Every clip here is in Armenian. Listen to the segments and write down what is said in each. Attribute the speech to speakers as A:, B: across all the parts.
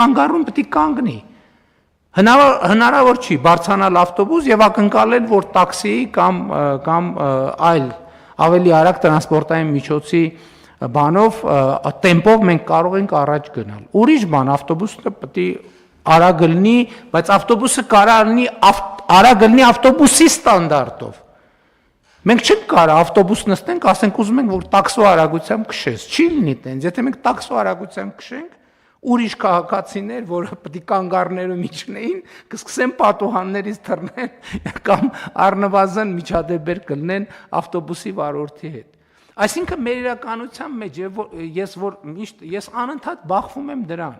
A: Անգարում պետք է կանգնի։ Հնարավոր չի բարձրանալ ավտոբուս եւ ակնկալել, որ տաքսի կամ այլ ավելի արագ տրանսպորտային միջոցի բանով տեմպով մենք կարող ենք առաջ գնալ։ Ուրիշ բան, ավտոբուսը պետք է արագ լինի, բայց ավտոբուսը կարող լինի արագ լինի ավտոբուսի ստանդարտով։ Մենք չենք կարող ավտոբուս նստենք, ասենք ուզում ենք, որ տաքսո արագությամբ քշես։ Չի լինի տենց, եթե մենք տաքսո արագությամբ քշենք, ուրիշ քաղաքացիներ, որը պետք է կանգառներում իջնեին, կսկսեն պատուհաններից թռնել կամ առնվազն միջադեպեր կլինեն ավտոբուսի վարորդի հետ։ Այսինքն մեր իրականության մեջ ես անընդհատ բախվում եմ դրան։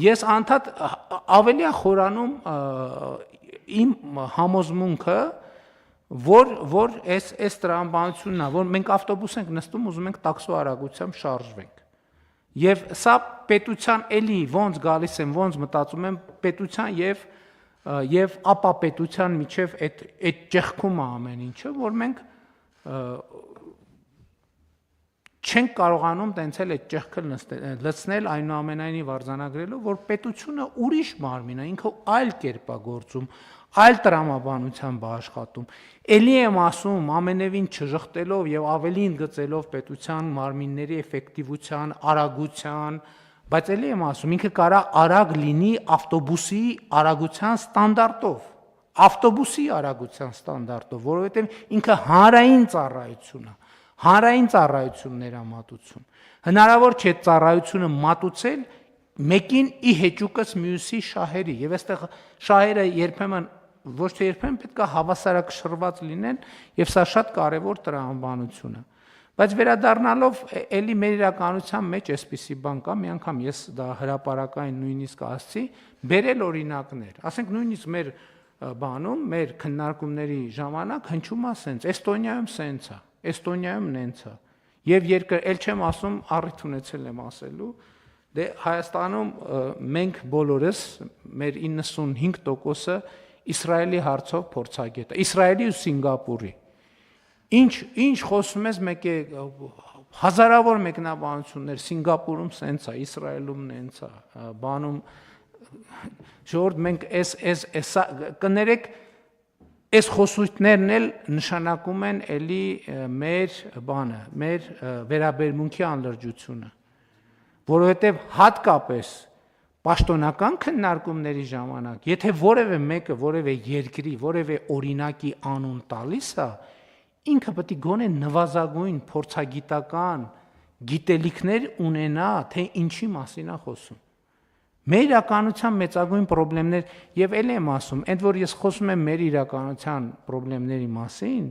A: Ես անընդհատ ավելի խորանում իմ համոզմունքը, որ այս տրամաբանությունն է, որ մենք ավտոբուս ենք նստում, ուզում ենք տաքսո արագությամբ շարժվենք։ Եվ սա պետության էլի ոնց գալիս եմ, ոնց մտածում եմ պետության եւ ապա պետության միջև այդ ճեղքում է ամեն ինչը, որ մենք չենք կարողանում տենց էլ այդ ճեղքը լցնել այնուամենայնիվ արձանագրելով, որ պետությունը ուրիշ մարմին է, ինքը այլ կերպ է գործում, այլ տրամաբանությամբ է աշխատում։ Էլի եմ ասում, ամենևին չժխտելով եւ ավելի ընդգծելով պետության մարմինների էֆեկտիվության, արագության, բայց էլի եմ ասում, ինքը կարա արագ լինի ավտոբուսի արագության ստանդարտով, ավտոբուսի արագության ստանդարտով, որովհետեւ ինքը հանրային ծառայություն է, հանրային ծառայություններ է մատուցում։ Հնարավոր չէ ծառայությունը մատուցել մեկին ի հեճուկս մյուսի շահերի, եւ այստեղ շահերը երբեմն ոչ թե երբեմն պետք է հավասարակշռված լինեն, եւ սա շատ կարեւոր տրամաբանություն է։ Բայց վերադառնալով էլի մեր իրականության մեջ այսպիսի բան կա, մի անգամ ես դա հրապարակային նույնիսկ ասացի, բերել օրինակներ, ասենք նույնիսկ մեր բանում, մեր քննարկումների ժամանակ հնչում է սենց, Էստոնիայում սենց է, Էստոնիայում նենց է, եւ էլ չեմ ասում, առիթ ունեցել եմ ասելու, դե Հայաստանում մենք բոլորս, մեր 95%-ը Իսրայելի հարցով փորձագետ է, Իսրայելի ու Սինգապուրի։ Ինչ խոսում ես, մեկ է հազարավոր մեկնաբանություններ, Սինգապուրում սենց է, Իսրայելում նենց է, բանում ժողովուրդ մենք կներեք այս խոսույթներն էլ նշանակում են էլի մեր բանը, մեր վերաբերմունքի անլրջությունը, որովհետև հատկապես պաշտոնական քննարկումների ժամանակ, եթե որևէ մեկը որևէ երկրի, որևէ օրինակի անուն տալիս է, ինքը պետք է գոնե նվազագույն փորձագիտական գիտելիքներ ունենա, թե ինչի մասին է խոսում։ Մեր իրականության մեծագույն խնդիրներ, եւ ել եմ ասում, ընդ որ ես խոսում եմ մեր իրականության խնդիրների մասին,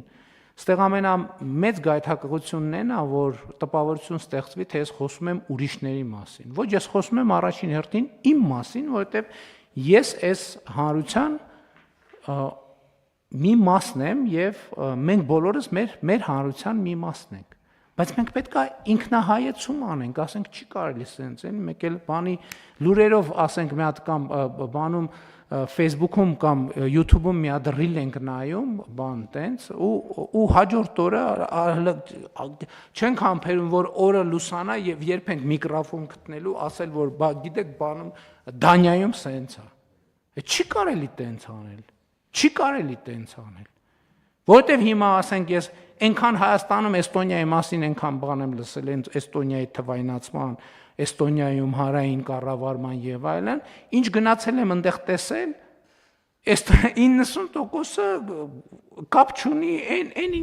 A: ստեղ ամենամեծ գայթակղությունն է նա, որ տպավորություն ստեղծվի, թե ես խոսում եմ ուրիշների մասին։ Ոչ, ես խոսում եմ առաջին հերթին իմ մասին, որովհետև ես այս հանրության մի մասն եմ եւ մենք բոլորս մեր հանրության մի մասն ենք։ Բայց մենք պետք է ինքնահայեցում անենք, ասենք չի կարելի սենց, էլի մեկ էլ բանի լուրերով ասենք մի հատ կամ բանում Facebook-ում կամ YouTube-ում մի հատ ռիլ ենք նայում, բան տենց, ու հաջորդ օրը չենք համբերում, որ օրը լուսանա եւ երբ ենք միկրոֆոն գտնելու, ասել, որ բա գիտեք, բանում Դանիայում սենց է։ Չի կարելի տենց անել։ Չի կարելի տենց անել։ Որտեւ հիմա ասենք ես այնքան Հայաստանում Էստոնիայի մասին այնքան բան եմ լսել, Էստոնիայի թվայնացման, Էստոնիայում հանրային կառավարման եւ այլն, ինչ գնացել եմ այնտեղ տեսել, 90%-ը կապ չունի այն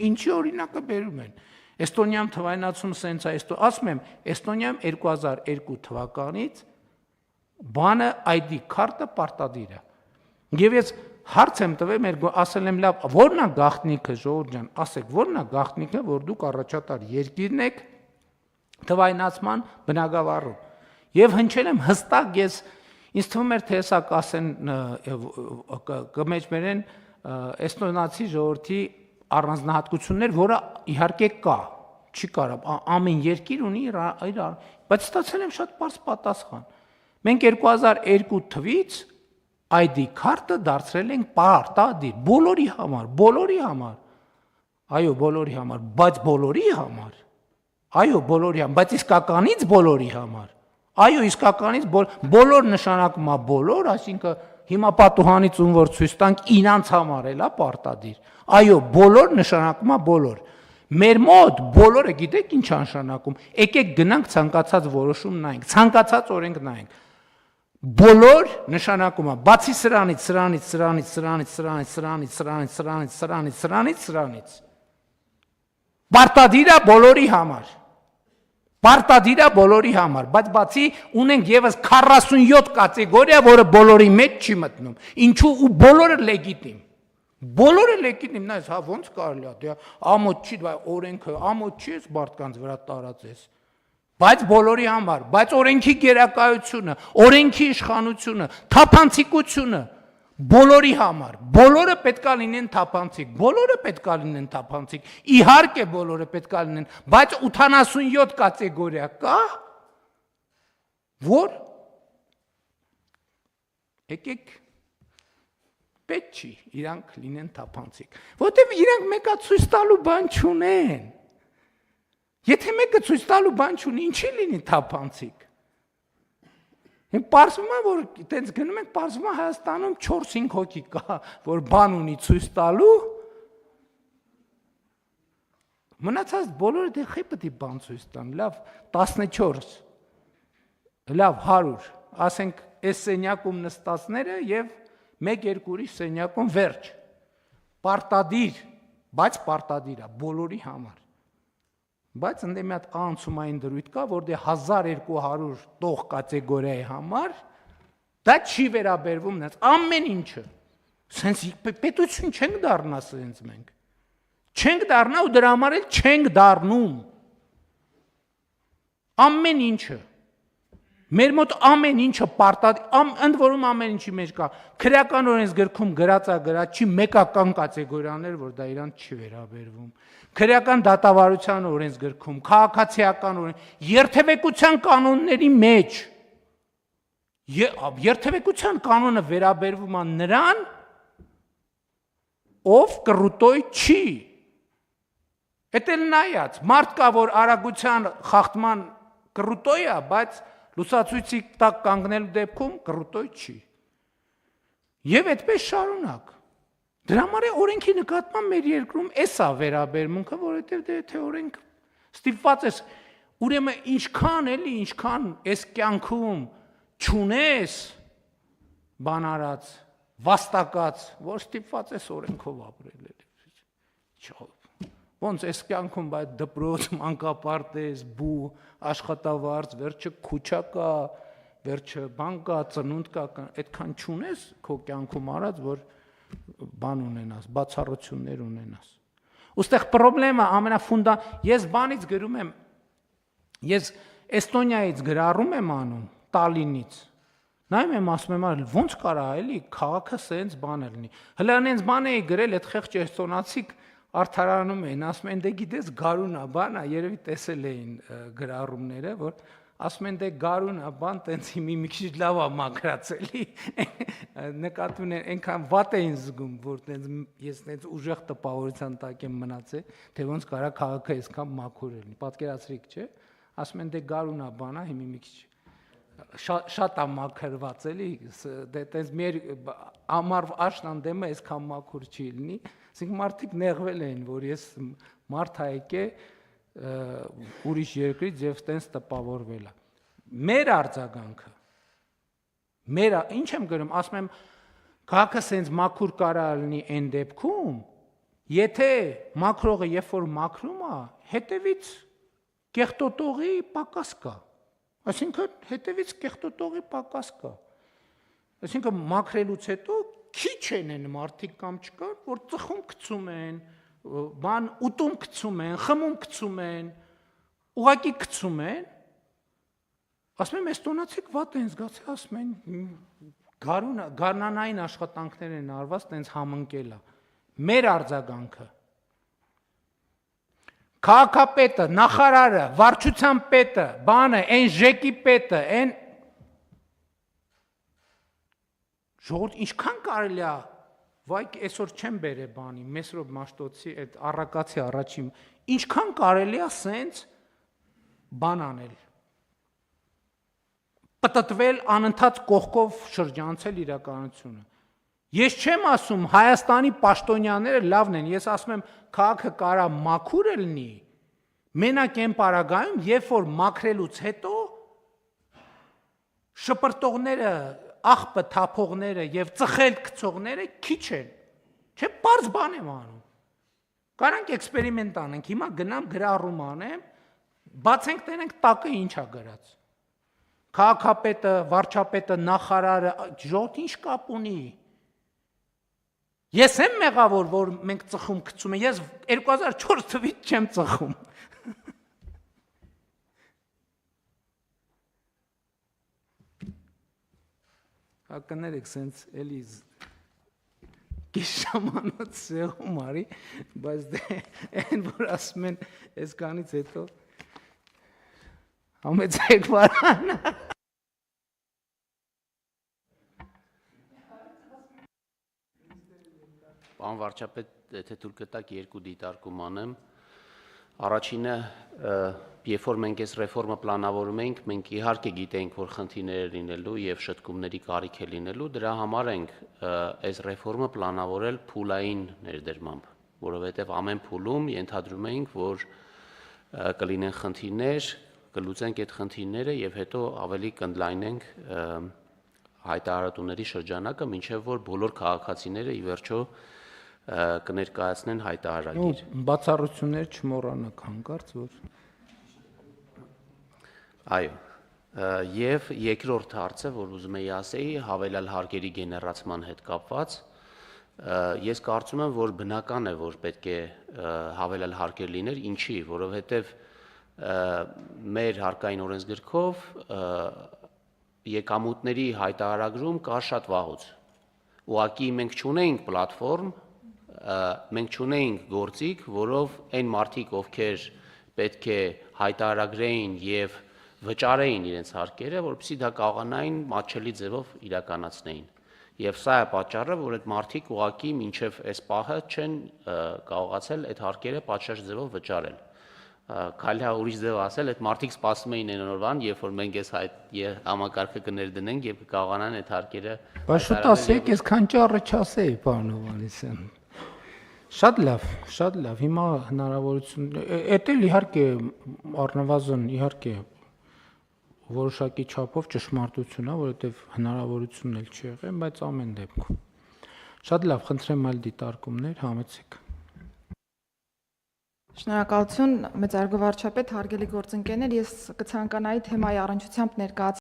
A: ինչի օրինակը բերում են։ Էստոնիայում թվայնացում սենց է, ասում եմ, Էստոնիայում 2002 թվականից բանը ID քարտը պարտադիր է։ Եվ ես հարց եմ տվել, ասել եմ լավ, ո՞րն է գաղտնիքը, ժողովուրդ ջան, ասեք, ո՞րն է գաղտնիքը, որ դուք առաջատար երկիրն եք թվայնացման բնագավառում։ Եվ հնչել եմ հստակ ես, ինձ թվում էր, թե հեսա կասեն կմեջբերեն էստոնացի ժողովրդի առանձնահատկություններ, որը իհարկե կա, չի կարող, ամեն երկիր ունի իր, բայց ստացել եմ շատ պարզ պատասխան։ Մենք 2002 թվից ID քարտը դարձրել ենք պարտադիր, բոլորի համար, այո, բոլորի համար, բայց բոլորի համար, այո, բոլորի համար, բայց իսկականից բոլորի համար, Այո, իսկականից բոլոր նշանակում է բոլոր, այսինքն հիմա պատուհանից ում որ ցույց տանք իրանց համար էլ է պարտադիր։ Այո, բոլոր նշանակում է բոլոր։ Մեր մոտ բոլորը գիտեք ինչ նշանակում։ Եկեք գնանք ցանկացած որոշում նայենք, ցանկացած օրենք նայենք։ Բոլոր նշանակում է բացի սրանից։ Պարտադիր է բոլորի համար։ Պարտադիր է բոլորի համար, բայց բացի ունենք եւս 47 կատեգորիա, որը բոլորի մեջ չի մտնում։ Ինչու ու բոլորը լեգիտիմ։ Բոլորը լեգիտիմ, նայես, հա ոնց կարելի է, դե ամոթ չի, բայց օրենքը ամոթ չի էս մարդկանց վրա տարածես։ Բայց բոլորի համար, բայց օրենքի գերակայությունը, օրենքի իշխանությունը, թափանցիկությունը բոլորի համար, բոլորը պետքա լինեն թափանցիկ, բոլորը պետքա լինեն թափանցիկ, իհարկե բոլորը պետքա լինեն, բայց 87 կատեգորիա կա, որ եկեք պետք չի իրանք լինեն թափանցիկ, որտեվ իրանք մեկա ցույց տալու բան չունեն, եթե մեկը ցույց տալու բան չունի, ինչի լինի թափանցիկ։ Հին պարզվում է, որ տենց գնում ենք, պարզվում է Հայաստանում 4-5 հոգի կա, որ բան ունի ցույց տալու, մնացած բոլորը դե խի պետք է բան ցույց տան, լավ 14, լավ 100, ասենք այս սենյակում նստածները եւ 1-2 ուրիշ սենյակում վերջ, պարտադիր, բայց պարտադիր է բոլորի համար։ Բայց ընդ մի հատ անցումային դրույթ կա, որ դե 1200 տող կատեգորիայի համար դա չի վերաբերվում նրանց ամեն ինչը։ Սենց պետություն չենք դառնա սենց մենք։ Չենք դառնա ու դրա համար էլ չենք դառնում։ Ամեն ինչը։ Մեր մոտ ամեն ինչը պարտադիր, ընդ որում ամեն ինչի մեջ կա։ Քրեական օրենսգրքում գրած է, չի մեկական կատեգորիաներ, որ դա իրանց չի վերաբերվում։ Քրեական դատավարության օրենսգրքում, քաղաքացիական երթևեկության կանոնների մեջ երթևեկության կանոնը վերաբերվում է նրան, ով կռուտոյ չի։ Էդ էլ նայած, մարդ կա, որ արագության խախտման կռուտոյ է, բայց լուսացույցի տակ կանգնելու դեպքում կռուտոյ չի։ Եվ այդպես շարունակ։ Դրա համար է օրենքի նկատմամբ մեր երկրում էսա վերաբերմունքը, որովհետև դե թե օրենք ստիպված ես, ուրեմն ինչքան էլի, ինչքան այս կյանքում չունես բան արած, վաստակած, որ ստիպված ես օրենքով ապրել էլի։ Ոնց այս կյանքում բայց դպրոց, մանկապարտեզ, բու, աշխատավարձ, վերջը քուչա կա, վերջը բան կա, ծնունդ կա, այդքան չունես քո կյանքում արած, որ բան ունենաս, բացառություններ ունենաս։ Ոստեղ պրոբլեմը ես բանից գրում եմ, ես Էստոնիայից գրառում եմ անում, Տալինից, նայում եմ ասում եմ, ոնց կարա էլի քաղաքը սենց բան լինի։ Հլա նենց բան էի գրել, այդ խեղճ էստոնացիք արդարանում էին, ասում են դե գիտես գարունա բան է, երևի տեսել էին գրառումները, որ ասում են դե գարունա բան, տենց մի քիչ լավ է մաքրացելի, նկատի ունեն, այնքան վատ էին զգում, որ ես տենց ուժեղ տպավորության տակ եմ մնացել, թե ոնց կարա քաղաքը այսքան մաքուր լինի, պատկերացրիք, չէ, ասում են դե գարունա բան է, հիմի մի քիչ շատ է մաքրված էլի, դե տենց մեր ամառ աշնան դեմը այսքան մաքուր չի լինի, ասենք մարդիկ նեղվել էին, որ ես մարդ հայք է ուրիշ երկրից եւ տենց տպավորվել է։ Մեր արձագանքը, ինչ եմ գրում, ասում եմ, քաղաքը սենց մաքուր կարա լինի այն դեպքում, եթե մաքրողը երբ որ մաքրում է, հետևից կեղտոտողի պակաս կա։ Այսինքն հետևից կեղտոտողի պակաս կա։ Այսինքն մաքրելուց հետո քիչ են մարդիկ կամ չկան, որ ծխում գցում են, բան ուտում գցում են, խմում գցում են, ուղակի գցում են։ Ասում եմ, էստոնացիք վատ են զգացել, ասում են, գարնանային աշխատանքներ են արված, տենց համընկել է։ Մեր արձագանքը քաղաքապետը, նախարարը, վարչության պետը, բանը, այն ԺԵԿ-ի պետը, այն ժողովուրդ ինչքան կարելի է, վայ այսօր չեմ բերե բանի, Մեսրոպ Մաշտոցի այդ առակացի առաջին, ինչքան կարելի է սենց բան անել։ պտտվել անընդհատ կողքով շրջանցել իրականությունը։ Ես չեմ ասում Հայաստանի պաշտոնյաները լավն են, ես ասում եմ քաղաքը կարա մաքուր լինի, մենակ այն պարագայում, երբ որ մաքրելուց հետո շպրտողները, աղբը թափողները եւ ծխել գցողները քիչ են։ Չէ, բարձ բան եմ անում։ Կարանք էքսպերիմենտ անենք, հիմա գնամ գրառում անեմ, բացենք տենենք տակը ինչա գրած։ Քաղաքապետը, վարչապետը, նախարարը, ժողովուրդ ինչ կապ ունի։ Ես եմ մեղավոր, որ մենք ծխում գցում ենք, ես 2004 թվականից չեմ ծխում։ Կներեք, սենց էլի կես ժամանոց սեղում արի, բայց դե այն, որ ասում են, այսքանից հետո համեցեք վարան։
B: Պարոն վարչապետ, եթե թույլ կտաք երկու դիտարկում անեմ։ Առաջինը, երբ որ մենք այս ռեֆորմը պլանավորում ենք, մենք իհարկե գիտենք, որ խնդիրներ լինելու եւ շտկումների կարիք է լինելու, դրա համար ենք այս ռեֆորմը պլանավորել փուլային ներդրմամբ, որովհետեւ ամեն փուլում ենթադրում ենք, որ կլինեն խնդիրներ, կլուծենք այդ խնդիրները եւ հետո ավելի կընդլայնենք հայտարարությունների շրջանակը, մինչեւ որ բոլոր քաղաքացիները ի վերջո կներկայացնեն հայտարարագիր։
A: Բացառություններ չմոռանաք հանկարծ, որ
B: Այո, եւ երկրորդ հարցը, որ ուզում եի ասեի, հավելյալ հարկերի գեներացման հետ կապված, ես կարծում եմ, որ բնական է, որ պետք է հավելյալ հարկեր լիներ, ինչի, որովհետեւ մեր հարկային օրենսգրքով եկամուտների հայտարարագրում կա շատ վաղուց։ Ուղղակի մենք չունենք պլատֆորմ, մենք չունենք գործիք, որով այն մարդիկ, ովքեր պետք է հայտարարագրեին եւ վճարեին իրենց հարկերը, որպեսզի դա կարողանային մատչելի ձևով իրականացնեին։ Եվ սա է պատճառը, որ այդ մարդիկ ուղղակի մինչև այս պահը չեն կարողացել այդ հարկերը պատշաճ ձևով վճարել։ Կարելի է ուրիշ ձև ասել, այդ մարդիկ սպասում էին այն օրվան, երբ որ մենք այս համակարգը կներդնենք եւ կկարողանան այդ հարկերը։
A: Բայց շուտ ասեք, այսքան ճառը չասեի, պարոն Հովհաննիսյան։ Շատ լավ, հիմա հնարավորություն, էդ էլ իհարկե առնվազն իհարկե որոշակի չափով ճշմարտություն է, որովհետև հնարավորությունն էլ չի եղել, բայց ամեն դեպքում։ Շատ լավ, խնդրեմ այլ դիտարկումներ, համեցեք։
C: Շնորհակալություն, մեծարգո վարչապետ, հարգելի գործընկերներ, ես կցանկանայի թեմայի առնչությամբ ներկայացնել